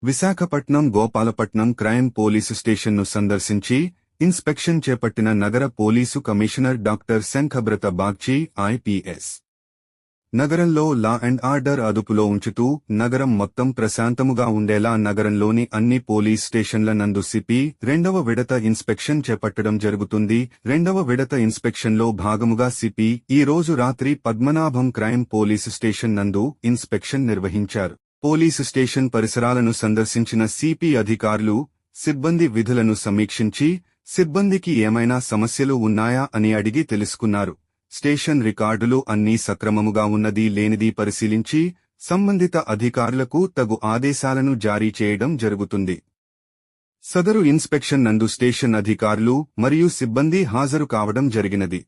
Visakhapatnam Gopalapatnam crime police స్టేషన్ను సందర్శించి inspection చేపట్టిన నగర police commissioner doctor Shankhabrata Bagchi IPS. నగరంలో లా అండ్ ఆర్డర్ అదుపులో ఉంచుతూ నగరం మొత్తం ప్రశాంతముగా ఉండేలా నగరంలోని అన్ని పోలీస్ స్టేషన్ల నందు సిపి రెండవ విడత ఇన్స్పెక్షన్ చేపట్టడం జరుగుతుంది. రెండవ విడత ఇన్స్పెక్షన్లో భాగముగా సిపి ఈ రోజు రాత్రి పద్మనాభం క్రైమ్ పోలీసు స్టేషన్ నందు ఇన్స్పెక్షన్ నిర్వహించారు. పోలీసు స్టేషన్ పరిసరాలను సందర్శించిన సిపి అధికారులు, సిబ్బంది విధులను సమీక్షించి సిబ్బందికి ఏమైనా సమస్యలు ఉన్నాయా అని అడిగి తెలుసుకున్నారు. స్టేషన్ రికార్డులు అన్నీ సక్రమముగా ఉన్నది లేనిది పరిశీలించి సంబంధిత అధికారులకు తగు ఆదేశాలను జారీ చేయడం జరుగుతుంది. సదరు ఇన్స్పెక్షన్ నందు స్టేషన్ అధికారులు మరియు సిబ్బంది హాజరు కావడం జరిగినది.